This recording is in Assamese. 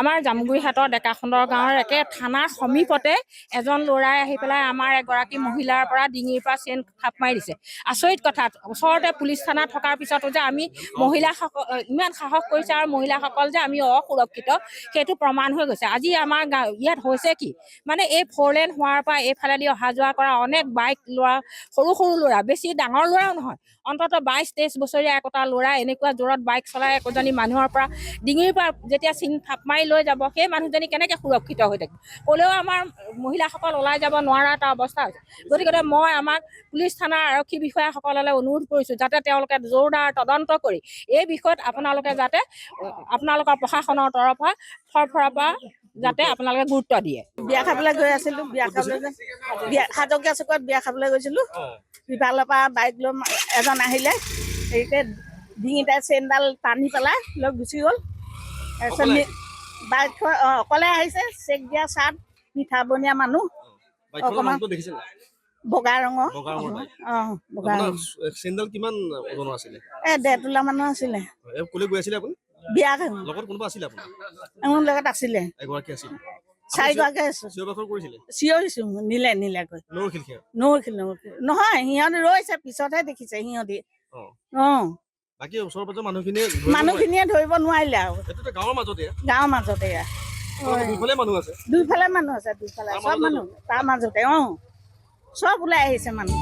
আমাৰ জামুগুৰিহাটৰ ডেকাখণ্ডৰ গাঁৱৰ একে থানাৰ সমীপতে এজন ল'ৰাই আহি পেলাই আমাৰ এগৰাকী মহিলাৰ পৰা ডিঙিৰ পৰা চেইন থাপ মাৰি দিছে। আচৰিত কথা, ওচৰতে পুলিচ থানা থকাৰ পিছতো যে আমি মহিলাসকল ইমান সাহস কৰিছে আৰু মহিলাসকল যে আমি অসুৰক্ষিত সেইটো প্ৰমাণ হৈ গৈছে। আজি আমাৰ ইয়াত হৈছে কি মানে এই 4 লেন হোৱাৰ পৰা এইফালেদি অহা যোৱা কৰা অনেক বাইক ল'ৰা, সৰু সৰু ল'ৰা, বেছি ডাঙৰ ল'ৰাও নহয়, অন্ততঃ 22-23 বছৰীয়া একোটা ল'ৰা এনেকুৱা জোৰত বাইক চলাই একোজনী মানুহৰ পৰা ডিঙিৰ পৰা যেতিয়া চিন থাপ মাৰি লৈ যাব, সেই মানুহজনী কেনেকৈ সুৰক্ষিত হৈ থাকিব? ক'লেও আমাৰ মহিলাসকল ওলাই যাব নোৱাৰা এটা অৱস্থা হৈছে। গতিকে মই আমাক পুলিচ থানাৰ আৰক্ষী বিষয়াসকললৈ অনুৰোধ কৰিছোঁ যাতে তেওঁলোকে জোৰদাৰ তদন্ত কৰি এই বিষয়ত আপোনালোকে যাতে আপোনালোকৰ প্ৰশাসনৰ তৰফৰ পৰা যাতে আপোনালোকে গুৰুত্ব দিয়ে। বিয়া খাবলৈ গৈ আছিলোঁ, বিয়া হাজকীয়া চুকত বিয়া খাবলৈ গৈছিলোঁ। সিফালৰ পৰা বাইক লৈ এজন আহিলে, হেৰিতে ডিঙিতে চেইনডাল টানি পেলাই লৈ গুচি গ'ল। তাৰপিছত বাইক অকলে আহিছে, চেক দিয়া চাৰ্ট, পিঠা বনিয়া মানুহ, অকণমান বগা ৰঙৰ। বগা ৰঙৰ। 1.5 তোলা মানুহ আছিলে। বিয়া মোৰ লগত আছিলে। 4গৰাকী আছো। চিঞৰিছো নিলেগৈ। নহয়, সিহঁতে ৰৈছে, পিছতহে দেখিছে সিহঁতি। মানুহখিনিয়ে ধৰিব নোৱাৰিলে আৰু। গাঁৱৰ মাজতে দুইফালে মানুহ আছে, দুইফালে চব মানুহ তাৰ মাজতে। চব ওলাই আহিছে মানুহ।